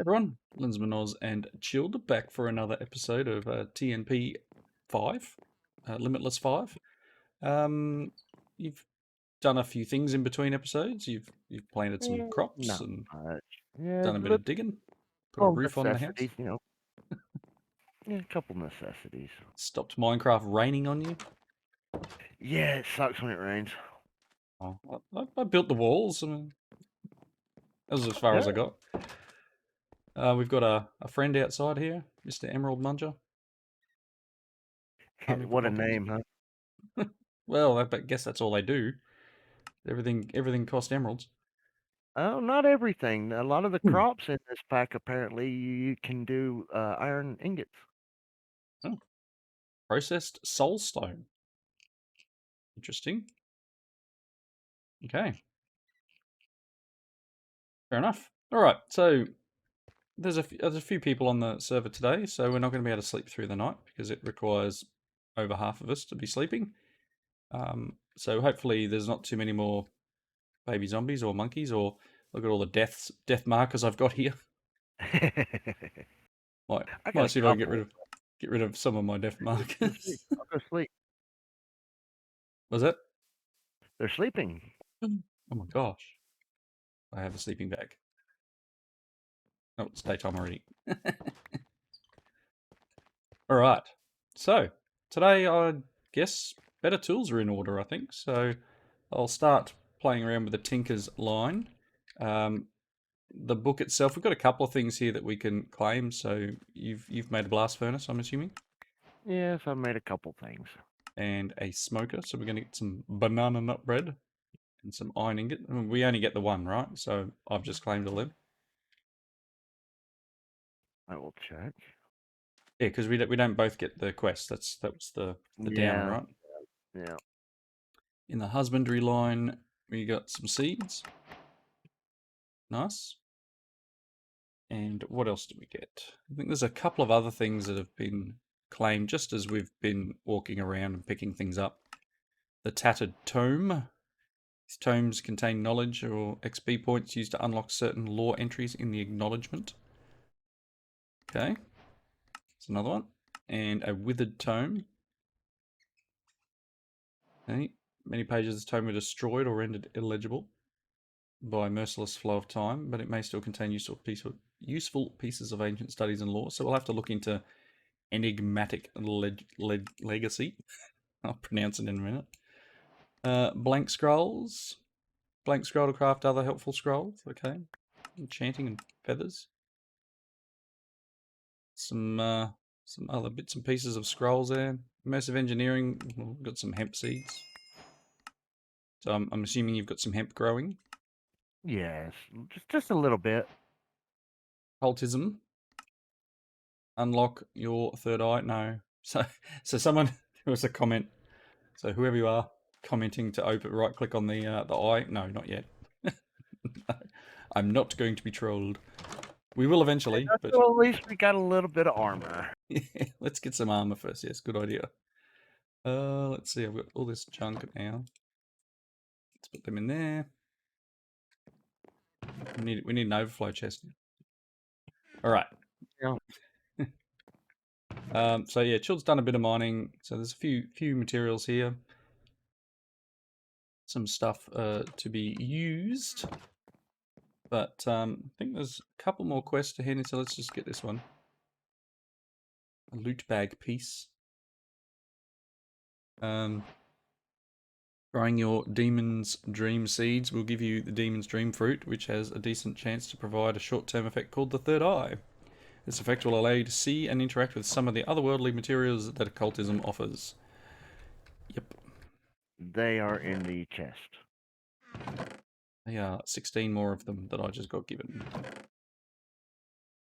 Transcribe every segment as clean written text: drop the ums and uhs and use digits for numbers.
Everyone, Linsman Oz and Chilled back for another episode of TNP 5, Limitless 5. You've done a few things in between episodes. You've planted some crops Not and much. Yeah, done a bit of digging, put a well, roof on the house, necessities, Yeah, a couple necessities. stopped Minecraft raining on you. Yeah, it sucks when it rains. Oh, I built the walls. I mean, that was as far as I got. We've got a friend outside here, Mr. Emerald Munger. What a name, huh? Well, I guess that's all they do. Everything costs emeralds. Oh, not everything. A lot of the crops in this pack, apparently, you can do iron ingots. Oh, processed soulstone. Interesting. Okay. Fair enough. All right. So there's a few people on the server today, so we're not going to be able to sleep through the night because it requires over half of us to be sleeping. So hopefully there's not too many more baby zombies or monkeys, or look at all the death markers I've got here. Might I got might a see if I can couple. get rid of some of my death Go to sleep. markers. I'll go sleep. Was that? They're sleeping. Oh my gosh! I have a sleeping bag. Oh, it's daytime already. All right. So today, I guess better tools are in order. I think so. I'll start playing around with the Tinker's line. The book itself, we've got a couple of things here that we can claim. So you've made a blast furnace, I'm assuming, Yes, I made a couple things. and a smoker. So we're going to get some banana nut bread and some iron ingot. I mean, we only get the one, right? So I've just claimed all them. I will check. Yeah, because we don't both get the quest. That was the downer, Yeah, right? yeah. In the husbandry line, we got some seeds. Nice. And what else do we get? I think there's a couple of other things that have been claimed just as we've been walking around and picking things up. The Tattered Tome. These tomes contain knowledge or XP points used to unlock certain lore entries in the acknowledgement. Okay. That's another one. And a Withered Tome. Okay. Many pages of the tome were destroyed or rendered illegible by merciless flow of time, but it may still contain useful pieces of ancient studies and lore. So we'll have to look into enigmatic legacy. I'll pronounce it in a minute. Blank scrolls. Blank scroll to craft other helpful scrolls. Okay. Enchanting and feathers. Some other bits and pieces of scrolls there. Immersive engineering. We've got some hemp seeds. So I'm assuming you've got some hemp growing. Yes, just a little bit. Cultism. Unlock your third eye. No. So someone, there was a comment. So whoever you are, commenting to open, right click on the eye. No, not yet. I'm not going to be trolled. We will eventually, but So at least we got a little bit of armor. yeah, let's get some armor first. Yes, good idea. Let's see. I've got all this junk now. Let's put them in there. We need an overflow chest. All right. Yeah. So yeah, Chill's done a bit of mining. So there's a few materials here. Some stuff to be used. But I think there's a couple more quests to hand, so let's just get this one. A loot bag piece. Growing your Demon's Dream seeds will give you the Demon's Dream fruit, which has a decent chance to provide a short-term effect called the Third Eye. This effect will allow you to see and interact with some of the otherworldly materials that occultism offers. Yep. They are in the chest. There are 16 more of them that I just got given.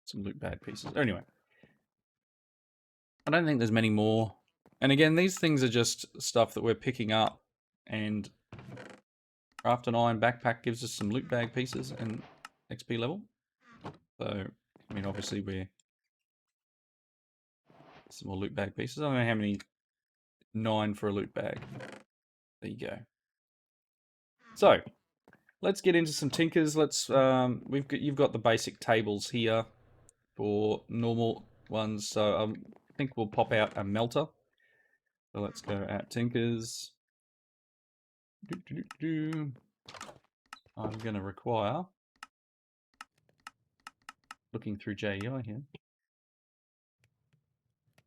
Some loot bag pieces. Anyway. I don't think there's many more. And again, these things are just stuff that we're picking up. And Craft an Iron Backpack gives us some loot bag pieces and XP level. So, I mean, obviously we're... Some more loot bag pieces. I don't know how many... 9 for a loot bag. There you go. So, let's get into some tinkers. Let's you've got the basic tables here. for normal ones. So I think we'll pop out a melter. So let's go at Tinkers. I'm going to require, looking through JEI here,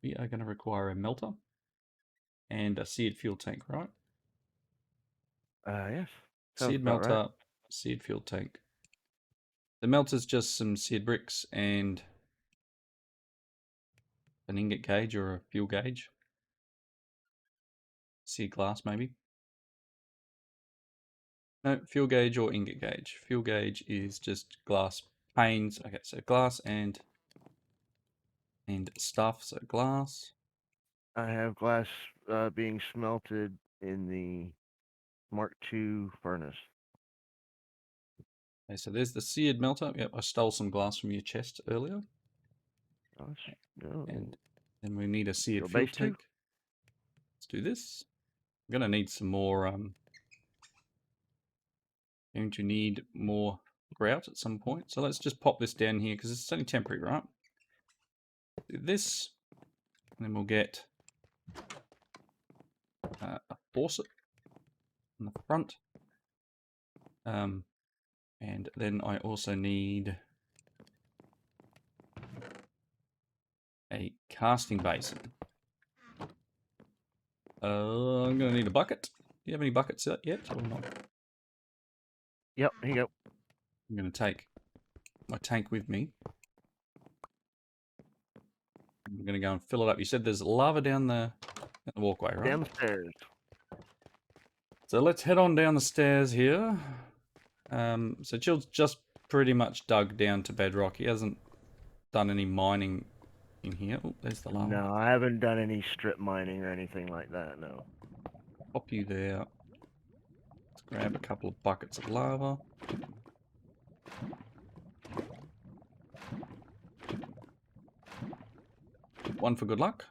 we are going to require a melter and a seared fuel tank, right? Yes. Sounds Seared about right. melter, seared fuel tank. The melter's just some seared bricks and an ingot gauge or a fuel gauge. Seared glass, maybe. No, fuel gauge or ingot gauge. Fuel gauge is just glass panes. Okay, so glass and stuff. So glass. I have glass being smelted in the Mark II furnace. Okay, so there's the seared melter. Yep, I stole some glass from your chest earlier. No, And then we need a seared Go fuel base 2. tank. Let's do this. I'm gonna need some more. Going to need more grout at some point. So let's just pop this down here because it's only temporary, right? Do this, and then we'll get a faucet on the front. And then I also need a casting basin. I'm going to need a bucket. Do you have any buckets yet or not? Yep, here you go. I'm going to take my tank with me. I'm going to go and fill it up. You said there's lava down the walkway, right? Down the stairs. So let's head on down the stairs here. So Chill's just pretty much dug down to bedrock. He hasn't done any mining in here. Oh, there's the lava. No, I haven't done any strip mining or anything like that, no. Pop you there. Let's grab a couple of buckets of lava. One for good luck.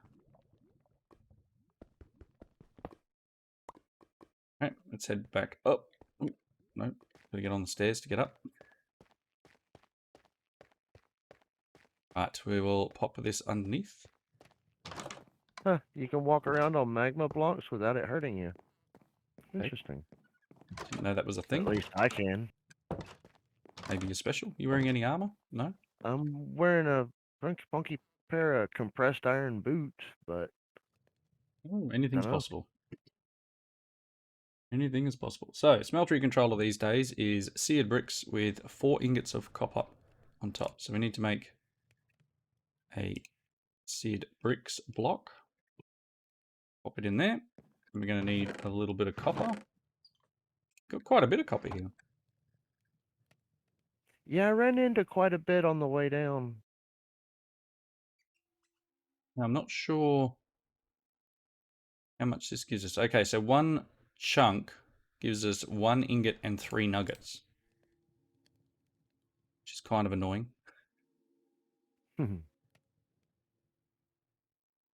Okay, let's head back up. Oh, no, gotta get on the stairs to get up. Right, we will pop this underneath. Huh, you can walk around on magma blocks without it hurting you. Interesting. Didn't know that was a thing. At least I can. Maybe you're special. You wearing any armor? No? I'm wearing a funky pair of compressed iron boots, but Oh, anything's dunno. possible. Anything is possible. So, Smeltery Controller these days is seared bricks with 4 ingots of copper on top. So we need to make a seared bricks block. Pop it in there. And we're going to need a little bit of copper. Got quite a bit of copper here. Yeah, I ran into quite a bit on the way down. Now, I'm not sure how much this gives us. Okay, so one chunk gives us 1 ingot and 3 nuggets. Which is kind of annoying.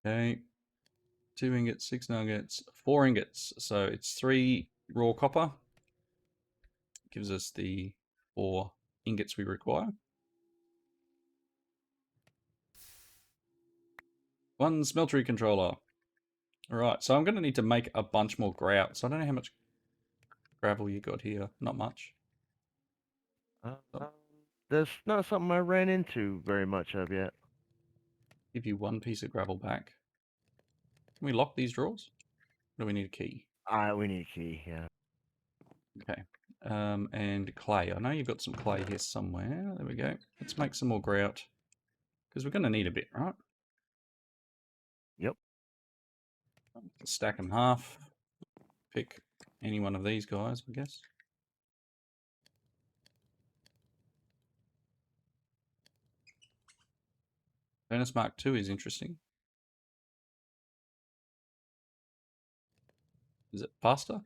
Okay. 2 ingots, 6 nuggets, 4 ingots. So it's 3 raw copper. Gives us the 4 ingots we require. 1 Smeltery Controller. Alright, so I'm going to need to make a bunch more grout. So I don't know how much gravel you got here. Not much. That's not something I ran into very much of yet. Give you 1 piece of gravel back. Can we lock these drawers? Or do we need a key? We need a key, yeah. Okay. And clay. I know you've got some clay here somewhere. There we go. Let's make some more grout. Because we're going to need a bit, right? Yep. Stack them half. Pick any one of these guys, I guess. Furnace Mark II is interesting. Is it faster?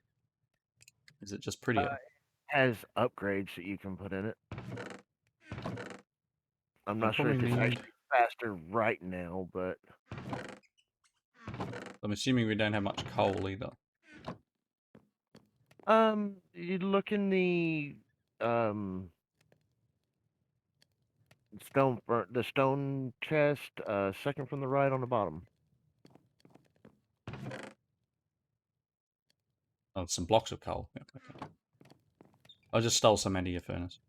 Is it just prettier? Has upgrades that you can put in it. I'm I'll not sure if probably it's need... actually faster right now, but I'm assuming we don't have much coal either. you look in the the stone chest, second from the right on the bottom. Oh, some blocks of coal. Yep, okay. I just stole some out of your furnace.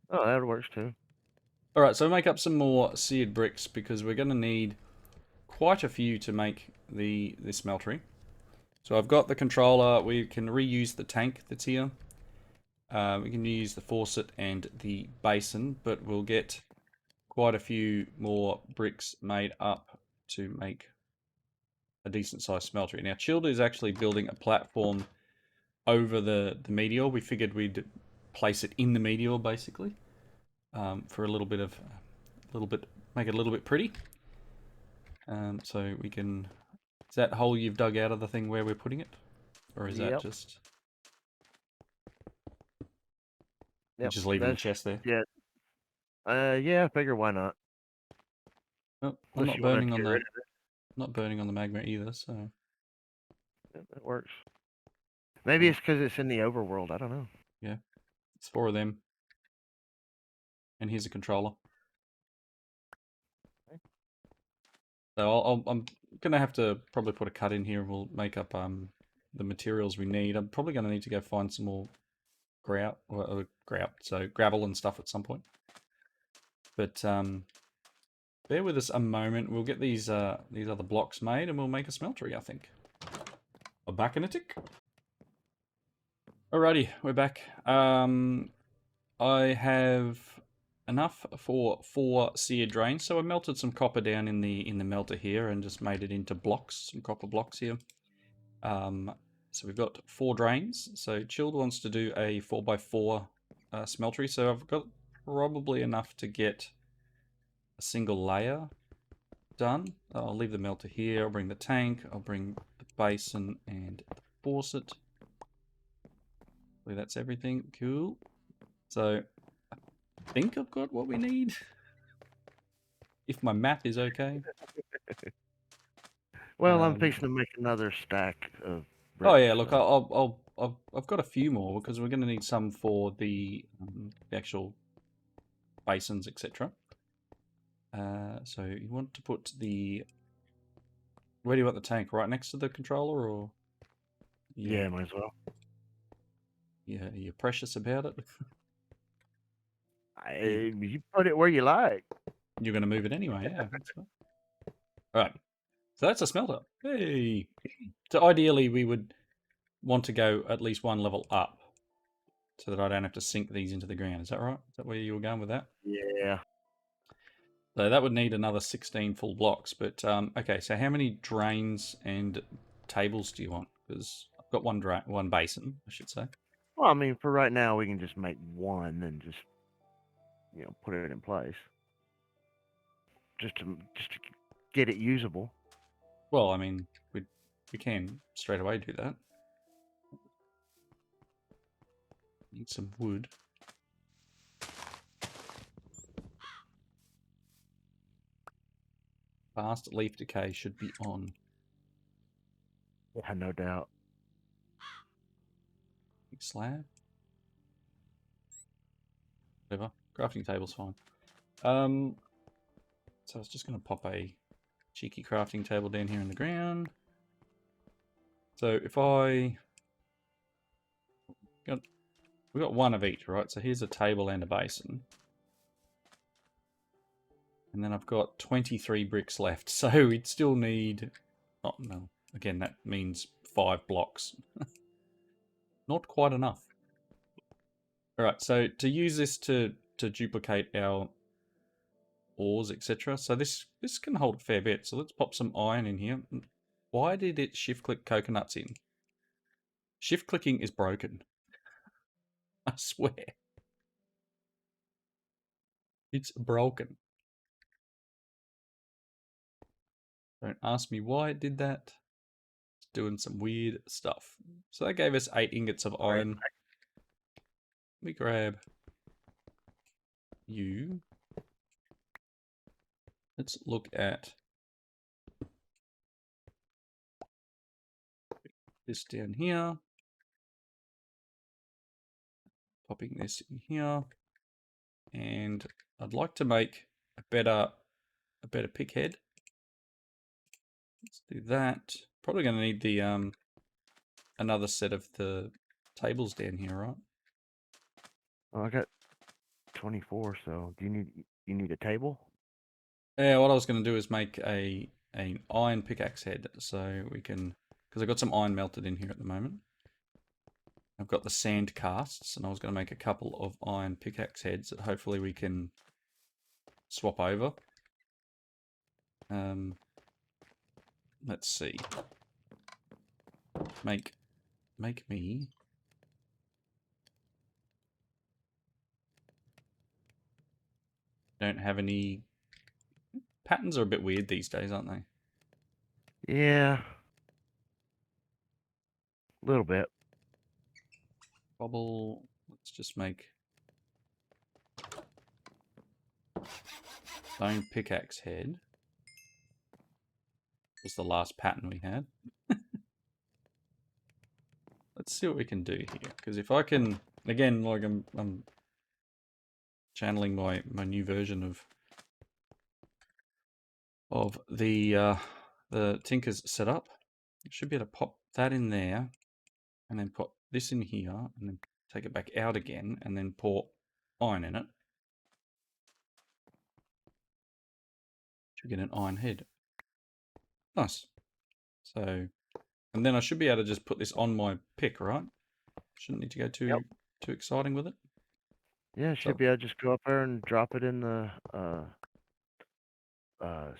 Oh, that works too. All right, so we'll make up some more seared bricks because we're going to need quite a few to make the smeltery. So I've got the controller. We can reuse the tank that's here. We can use the faucet and the basin, but we'll get quite a few more bricks made up to make a decent sized smeltery. Now, Chilled is actually building a platform over the meteor. We figured we'd place it in the meteor basically for a little bit, make it a little bit pretty. So we can. Is that hole you've dug out of the thing where we're putting it, or is that Yep. just? You're Yep. just leaving the That's chest there. yeah. Yeah. I figure why not? Oh, I'm Unless not you want to burning get on rid the of it. not burning on the magma either. So Yep, that works. Maybe oh, it's because it's in the overworld. I don't know. yeah, it's 4 of them, and here's a controller. So I'm gonna have to probably put a cut in here, and we'll make up the materials we need. I'm probably gonna need to go find some more grout, so gravel and stuff at some point. But bear with us a moment. We'll get these other blocks made, and we'll make a smeltery. I think. We're back in a tick. Alrighty, we're back. I have enough for 4 seared drains, so I melted some copper down in the melter here and just made it into blocks, some copper blocks here. So we've got 4 drains. So Chilled wants to do a 4x4 smeltery, so I've got probably enough to get a single layer done. I'll leave the melter here. I'll bring the tank. I'll bring the basin and the faucet. That's everything. Cool. So I think I've got what we need. If my math is okay. Well, I'm fixing to make another stack of Oh bricks. yeah, look, So. I've got a few more because we're going to need some for the actual basins, etc. So you want to put the. Where do you want the tank? Right next to the controller, or Yeah, might as well. you're precious about it? You put it where you like. You're going to move it anyway, yeah. That's fine. All right, so that's a smelter. Hey. So ideally, we would want to go at least one level up, so that I don't have to sink these into the ground. Is that right? Is that where you were going with that? Yeah. So that would need another 16 full blocks. But okay, so how many drains and tables do you want? Because I've got one basin, I should say. Well, I mean, for right now, we can just make one and just put it in place, just to get it usable. Well, I mean, we can straight away do that. Need some wood. Fast leaf decay should be on. Yeah, no doubt. Big slab. Whatever. Crafting table's fine. So I was just going to pop a cheeky crafting table down here in the ground. So if we got one of each, right? So here's a table and a basin. And then I've got 23 bricks left. So we'd still need... Oh, no. Again, that means 5 blocks. Not quite enough. Alright, so to use this to duplicate our ores, etc. So this can hold a fair bit. So let's pop some iron in here. Why did it shift-click coconuts in? Shift-clicking is broken. I swear. It's broken. Don't ask me why it did that. It's doing some weird stuff. So that gave us 8 ingots of Right. iron. Let me grab you. Let's look at this down here. Popping this in here. And I'd like to make a better pick head. Let's do that. Probably going to need the another set of the tables down here, right? Oh, I got 24. So do you need a table? Yeah, what I was going to do is make an iron pickaxe head, so we can, because I've got some iron melted in here at the moment. I've got the sand casts, and I was going to make a couple of iron pickaxe heads that hopefully we can swap over. Let's see. Make me. Don't have any. Patterns are a bit weird these days, aren't they? Yeah, a little bit. Bobble. Let's just make stone pickaxe head. Was the last pattern we had. Let's see what we can do here, because if I can, again, like I'm channeling my new version of the Tinker's setup. I should be able to pop that in there, and then put this in here, and then take it back out again, and then pour iron in it. Should get an iron head. Nice. So, and then I should be able to just put this on my pick, right? Shouldn't need to go Yep. too exciting with it. Yeah, So, should be able to just go up there and drop it in the uh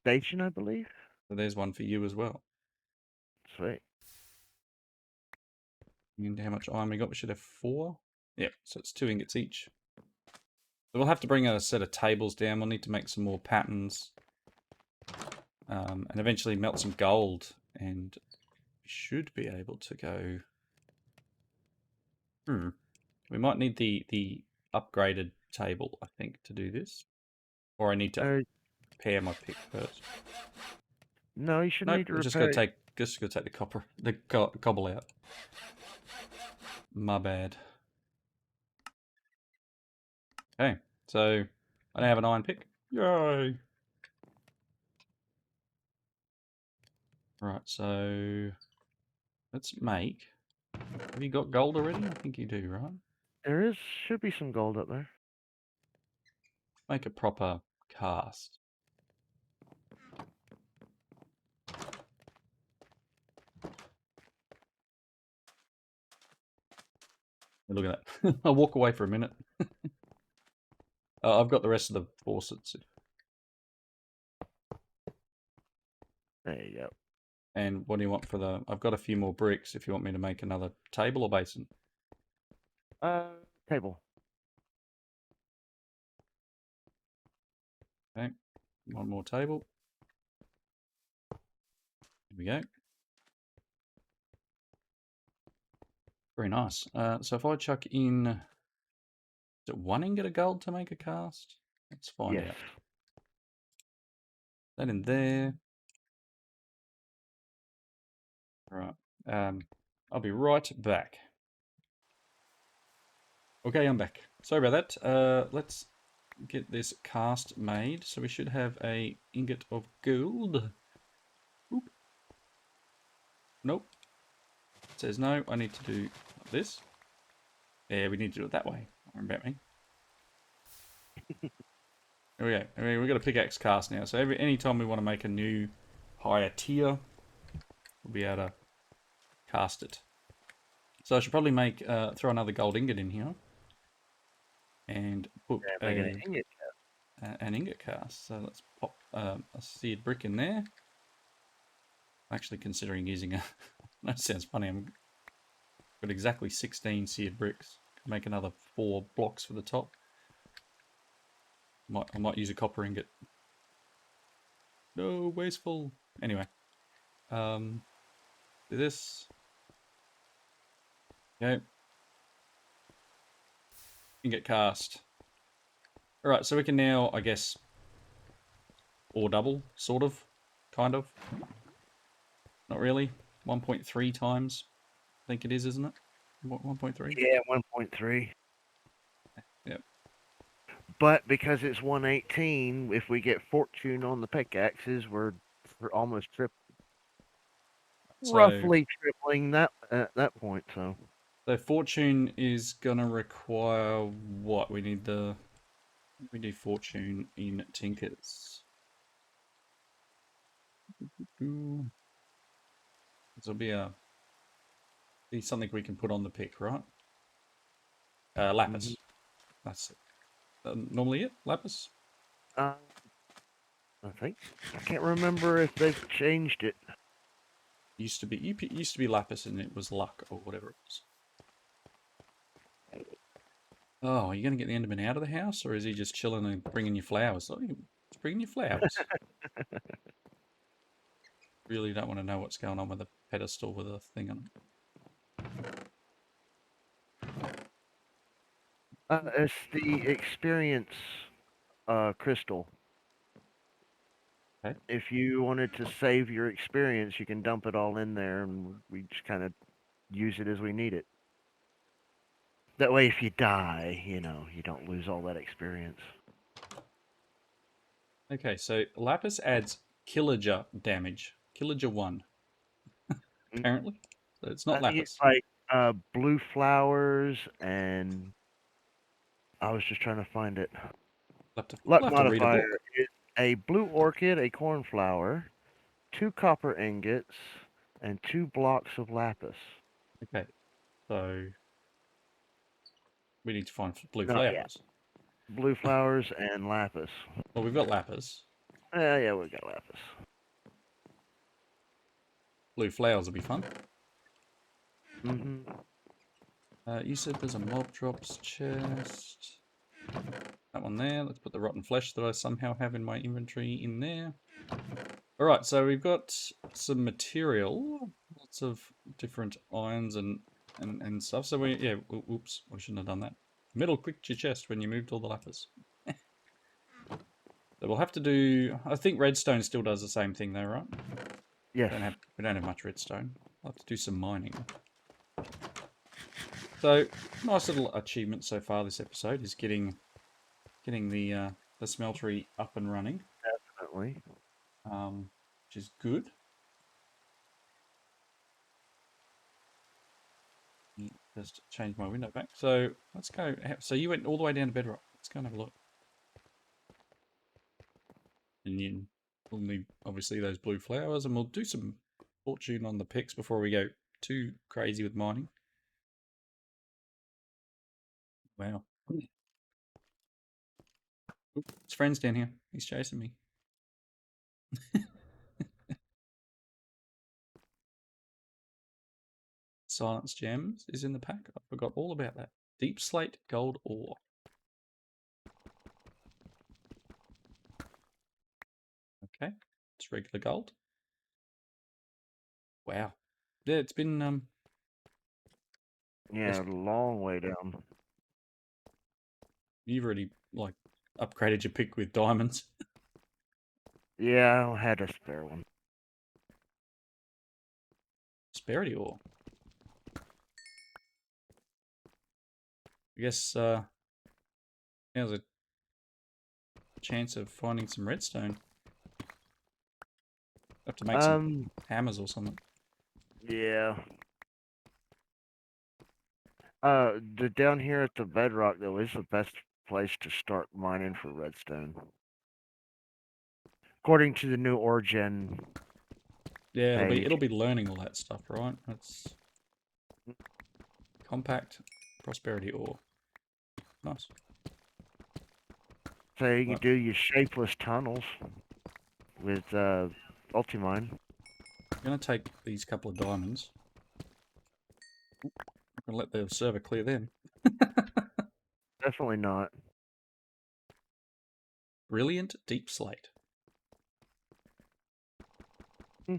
station, I believe. so there's one for you as well. Sweet. And how much iron we got? We should have 4. Yep, so it's 2 ingots each. So we'll have to bring a set of tables down. We'll need to make some more patterns. And eventually melt some gold. And we should be able to go... We might need the upgraded table, I think, to do this. Or I need to repair my pick first. No, you shouldn't Nope, need to we're just repair gonna it. take the cobble out. My bad. Okay, so I now have an iron pick. Yay! Right, so let's make. Have you got gold already? I think you do, right? There should be some gold up there. Make a proper cast. Look at that. I'll walk away for a minute. I've got the rest of the faucets. There you go. And what do you want for the... I've got a few more bricks if you want me to make another table or basin. Table. Okay, one more table. Here we go. Very nice. So if I chuck in... Is it 1 ingot of gold to make a cast? Let's find Yes. out. That in there. Right. I'll be right back. Okay, I'm back. Sorry about that. Let's get this cast made. So we should have a ingot of gold. Oop. Nope. It says no. I need to do this. Yeah, we need to do it that way. Don't worry about me. There we go. We've got a pickaxe cast now. So any time we want to make a new higher tier, we'll be able to cast it. So I should probably make throw another gold ingot in here. And put An ingot. an ingot cast. So let's pop a seared brick in there. I'm actually considering using a... That sounds funny. I've got exactly 16 seared bricks. Make another 4 blocks for the top. I might use a copper ingot. No, wasteful. Anyway. Do this. Okay. Ingot cast. Alright, so we can now, I guess, or double, sort of, kind of. Not really. 1.3 times, I think it is, isn't it? 1.3? Yeah, 1.3. Yep. But because it's 118, if we get fortune on the pickaxes, we're almost So, roughly tripling that at that point. So so fortune is gonna require what? We do fortune in Tinkers. This will be something we can put on the pick, right? mhm. Lapis. That's normally it. Lapis. uh, I think I can't remember if they've changed it. Used to be lapis, and it was luck or whatever it was. Oh, are you going to get the Enderman out of the house, or is he just chilling and bringing you flowers? Oh, he's bringing you flowers. Really don't want to know what's going on with the pedestal with a thing on It's the experience crystal. it. Okay. If you wanted to save your experience, you can dump it all in there, and we just kind of use it as we need it. That way, if you die, you don't lose all that experience. Okay, so lapis adds killager damage. Killager 1, Mm, apparently. So it's not I think it's lapis. like blue flowers, and I was just trying to find it. Luck We'll have to read a modifier book. is a blue orchid, a cornflower, 2 copper ingots, and 2 blocks of lapis. Okay, so we need to find blue Not yet. flowers. Blue flowers and lapis. Well, we've got lapis. Yeah, we got lapis. Blue flowers will be fun. Hmm. You said there's a mob drops chest. That one there. Let's put the rotten flesh that I somehow have in my inventory in there. All right, so we've got some material, lots of different irons and stuff. So oops, I shouldn't have done that. Metal clicked your chest when you moved all the lapis. So we'll have to do. I think redstone still does the same thing, though, right? Yes. We don't have much redstone. I'll have to do some mining. So nice little achievement so far this episode is getting the smeltery up and running, Definitely. which is good. Just change my window back. So let's go. So you went all the way down to bedrock. Let's go and have a look. And you will need obviously those blue flowers, and we'll do some fortune on the picks before we go too crazy with mining. Wow. Oop, his friend's down here. He's chasing me. Silence gems is in the pack. I forgot all about that. Deep slate gold ore. Okay, it's regular gold. Wow. Yeah, it's been Yeah, a long way down. you've already like upgraded your pick with diamonds. Yeah, I had a spare one. Prosperity ore. I guess there's a chance of finding some redstone. Have to make some Um, hammers or something. yeah. Down here at the bedrock though is the best place to start mining for redstone, according to the new Origin Yeah, page. it'll be learning all that stuff, right? That's compact prosperity ore. Nice. So you can Right, do your shapeless tunnels with Ultimine. I'm gonna take these couple of diamonds. I'm gonna let the server clear them. Definitely not. Brilliant deep slate. Hmm.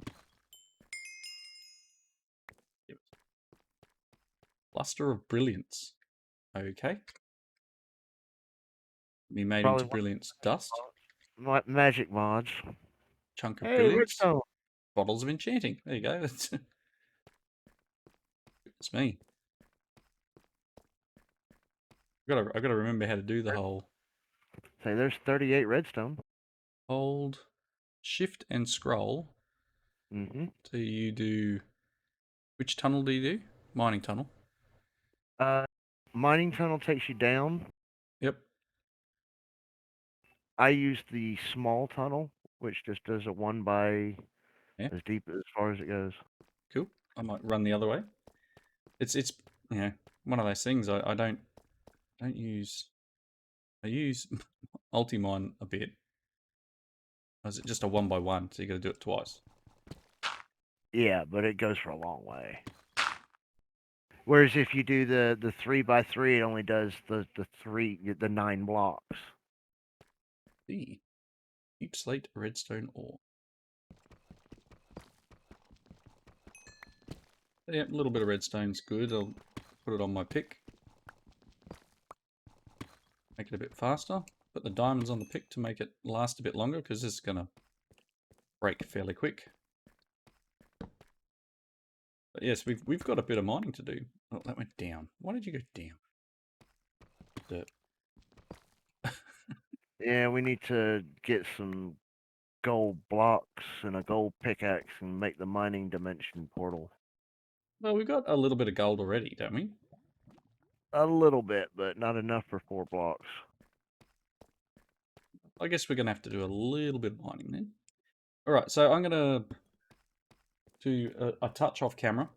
Luster of brilliance. Okay. Be made Probably into one brilliance dust. of my magic mods. Chunk of Hey, brilliance. redstone. Bottles of enchanting. There you go. That's it's me. I gotta remember how to do the whole Say there's 38 redstone. Hold shift and scroll. Mm-hmm. So you do, which tunnel do you do? Mining tunnel. Uh, mining tunnel takes you down. Yep. I use the small tunnel, which just does a 1 by Yeah. as deep as far as it goes. Cool. I might run the other way. It's you know, one of those things I don't use. I use Ultimine a bit. Or is it just a 1 by 1? So you got to do it twice. Yeah, but it goes for a long way. Whereas if you do the 3 by 3, it only does the 9 blocks. The deep slate redstone ore. Yeah, a little bit of redstone's good. I'll put it on my pick. Make it a bit faster. Put the diamonds on the pick to make it last a bit longer because this is going to break fairly quick. But yes, we've got a bit of mining to do. Oh, that went down. Why did you go down? Dirt. Yeah, we need to get some gold blocks and a gold pickaxe and make the mining dimension portal. Well, we've got a little bit of gold already, don't we? A little bit, but not enough for 4 blocks. I guess we're going to have to do a little bit of mining then. Alright, so I'm going to do a touch off camera.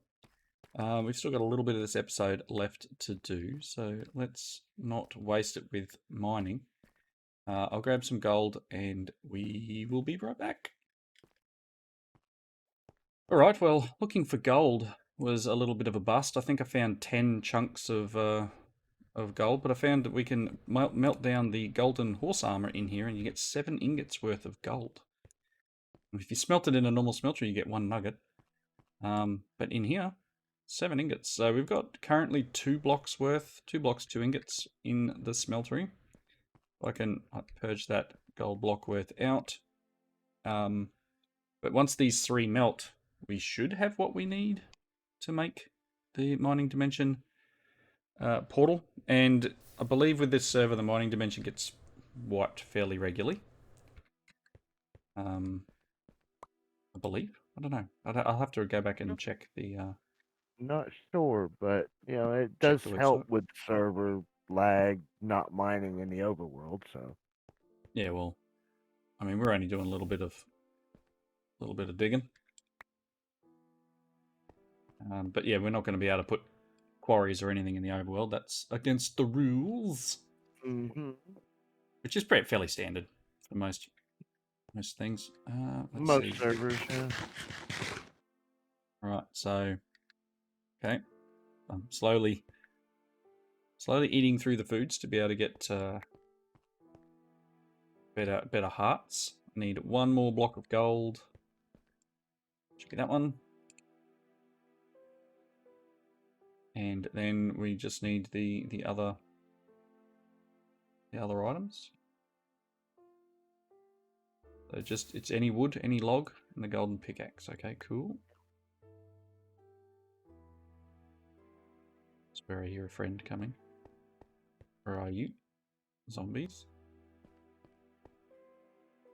We've still got a little bit of this episode left to do, so let's not waste it with mining. I'll grab some gold and we will be right back. Alright, well, looking for gold was a little bit of a bust. I think I found 10 chunks of gold, but I found that we can melt down the golden horse armor in here and you get 7 ingots worth of gold. And if you smelt it in a normal smelter, you get 1 nugget. But in here, 7 ingots. So we've got currently 2 blocks worth, 2 blocks, 2 ingots in the smeltery. I can purge that gold block worth out. But once these 3 melt, we should have what we need to make the mining dimension portal. And I believe with this server, the mining dimension gets wiped fairly regularly. I believe. I don't know. I'll have to go back and check the Not sure, but it check does the help website. with server lag, not mining in the overworld. So Yeah, well, I mean, we're only doing a little bit of digging. But yeah, we're not going to be able to put quarries or anything in the overworld. That's against the rules. mm-hmm. Which is pretty fairly standard for most things. Let's Most see. servers, yeah. Right, so okay, I'm slowly eating through the foods to be able to get better hearts. I need 1 more block of gold. Should be that one. And then we just need the other items. So just it's any wood, any log, and the golden pickaxe. Okay, cool. Where I hear a friend coming. Where are you? Zombies.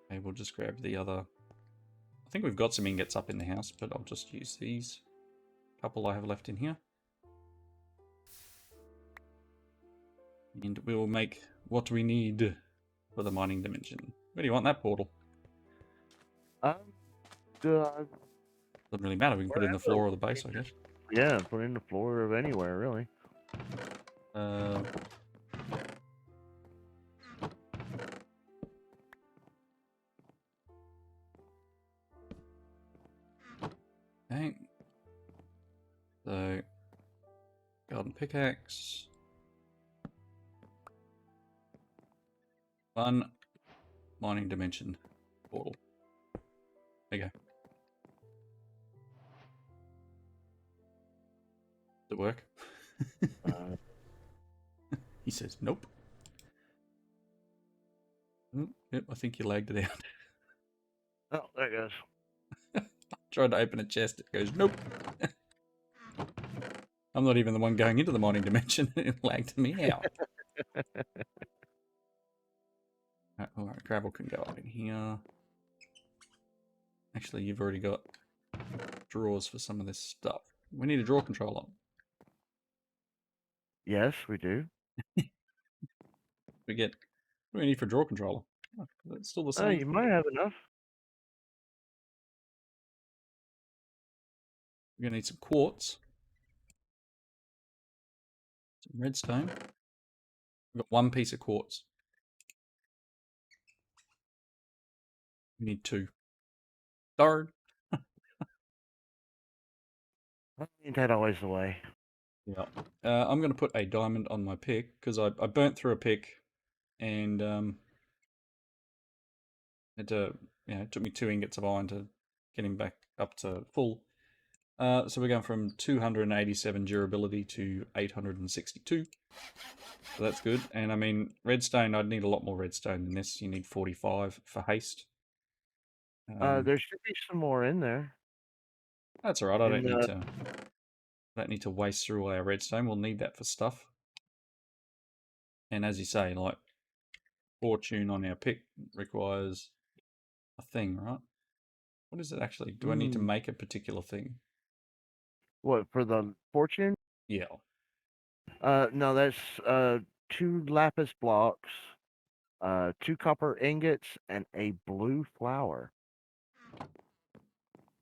Okay, we'll just grab the other. I think we've got some ingots up in the house, but I'll just use these couple I have left in here. And we'll make what we need for the mining dimension. Where do you want that portal? Good. Doesn't really matter. We can put it in the floor or the base, I guess. Yeah, put it in the floor of anywhere, really. Okay. So, golden pickaxe. 1 mining dimension portal. There you go. Does it work? He says, nope. Yep, I think you lagged it out. Oh, there it goes. Tried to open a chest, it goes, nope. I'm not even the one going into the mining dimension. It lagged me out. Alright, gravel can go up in here. Actually, you've already got drawers for some of this stuff. We need a drawer controller. Yes, we do. We get. What do we need for a drawer controller? Oh, that's still the Oh, same. you might have enough. We're gonna need some quartz, some redstone. We've got one piece of quartz. We need two. Third. Ain't that always the way? Yeah. I'm gonna put a diamond on my pick because I burnt through a pick and had to, it took me 2 ingots of iron to get him back up to full. So we're going from 287 durability to 862. So that's good. And I mean, redstone, I'd need a lot more redstone than this. You need 45 for haste. There should be some more in there. That's alright. In the I don't need to waste through all our redstone. We'll need that for stuff. And as you say, like, fortune on our pick requires a thing, right? What is it actually? Do I need to make a particular thing? what for the fortune? Yeah. No, that's 2 lapis blocks, 2 copper ingots, and a blue flower.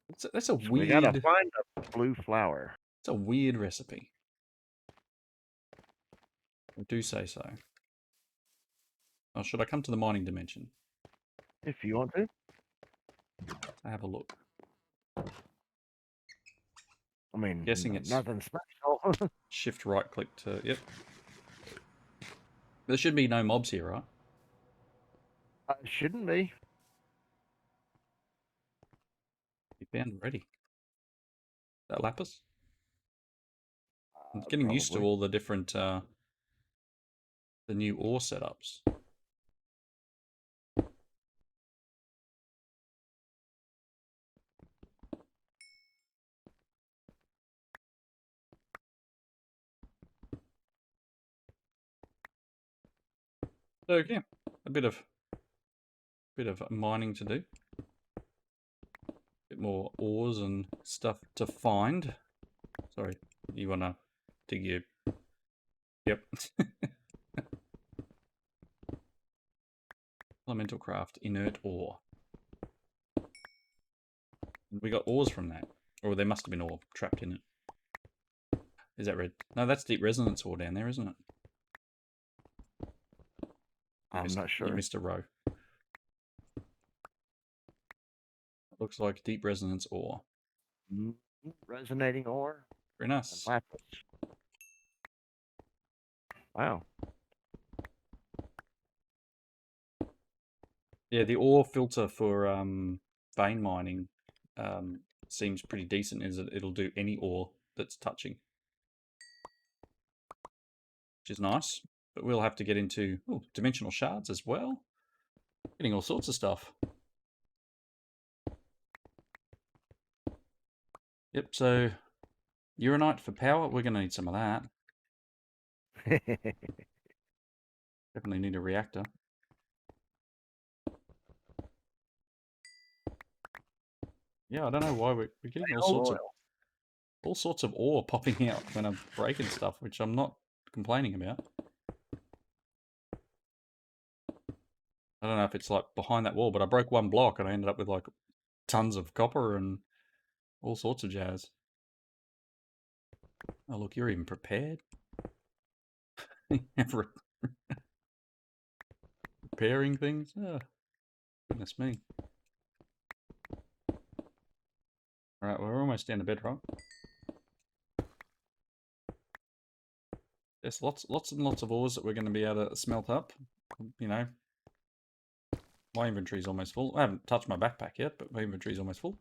That's a So we gotta weird. find a blue flower. It's a weird recipe. I do say so. Oh, should I come to the mining dimension? If you want to. I have a look. I mean, Guessing it's nothing special. shift right click to. Yep. There should be no mobs here, right? Shouldn't be. You found already. That lapis? I'm getting used to Probably. all the different the new ore setups. So yeah, a bit of mining to do. A bit more ores and stuff to find. Sorry, you wanna dig your. Yep. Elemental craft, inert ore. We got ores from that. Or there must have been ore trapped in it. Is that red? No, that's deep resonance ore down there, isn't it? I'm not You sure. missed a row. It looks like deep resonance ore. Resonating ore. Very nice. And lapis. Wow. Yeah, the ore filter for vein mining seems pretty decent. Is that it'll do any ore that's touching, which is nice. But we'll have to get into dimensional shards as well. Getting all sorts of stuff. Yep. So uranite for power. We're gonna need some of that. Definitely need a reactor. Yeah, I don't know why we're getting all sorts of ore popping out when I'm breaking stuff, which I'm not complaining about. I don't know if it's like behind that wall, but I broke one block and I ended up with like tons of copper and all sorts of jazz. Oh look, you're even prepared. Repairing things. Oh, goodness me. All right, we're almost down to bedrock. There's lots and lots of ores that we're going to be able to smelt up. You know, my inventory's almost full. I haven't touched my backpack yet, but my inventory's almost full.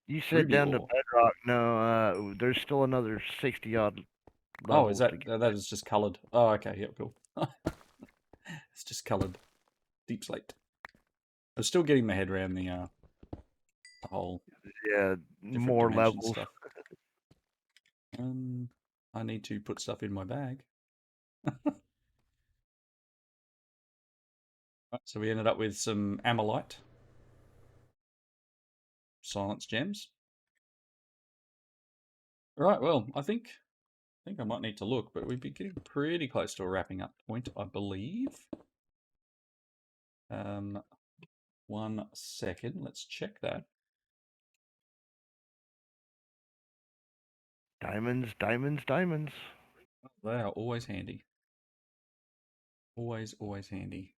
You said Ruby down to ore. bedrock. No, there's still another 60 odd Oh, levels is that to get. that is just coloured? Oh, okay, yeah, cool. It's just coloured deep slate. I'm still getting my head around the whole Yeah, different more dimension levels. stuff. I need to put stuff in my bag. Right, so we ended up with some amylite, silence gems. Right, well, I think I might need to look, but we'd be getting pretty close to a wrapping up point, I believe. 1 second, let's check that. Diamonds, diamonds, diamonds. They are always handy. Always, always handy.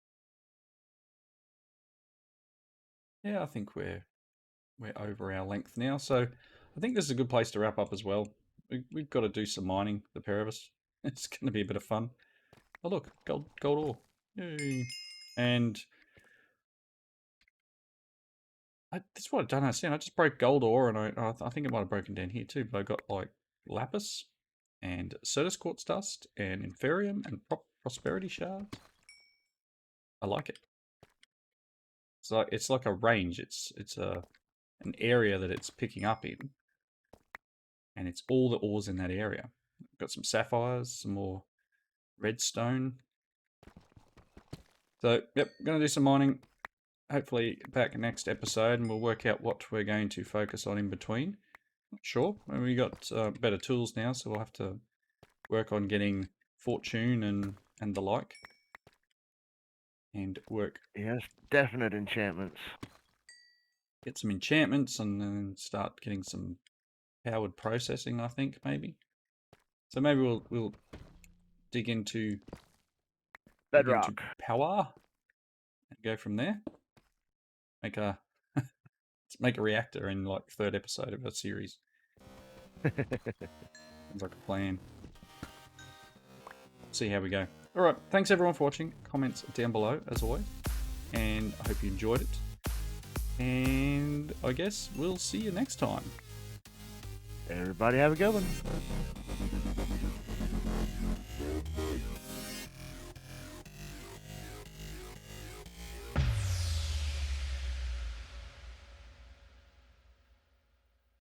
Yeah, I think we're over our length now, so I think this is a good place to wrap up as well. We've got to do some mining, the pair of us. It's going to be a bit of fun. Oh look, gold ore. Yay. And that's what I don't understand. I just broke gold ore, and I think it might have broken down here too, but I got like lapis and Certus quartz dust and inferium and prosperity shards. I like it. It's like a range. It's an area that it's picking up in, and it's all the ores in that area. Got some sapphires, some more redstone. So yep, gonna do some mining. Hopefully back next episode, and we'll work out what we're going to focus on in between. Not sure. We got better tools now, so we'll have to work on getting fortune and the like, and work. Yes, definite enchantments. Get some enchantments and then start getting some powered processing. I think maybe. So maybe we'll dig into Bedrock. power and go from there. Make a reactor in like 3rd episode of a series. Sounds like a plan. See how we go. All right, thanks everyone for watching. Comments down below as always, and I hope you enjoyed it. And I guess we'll see you next time. Everybody have a good one.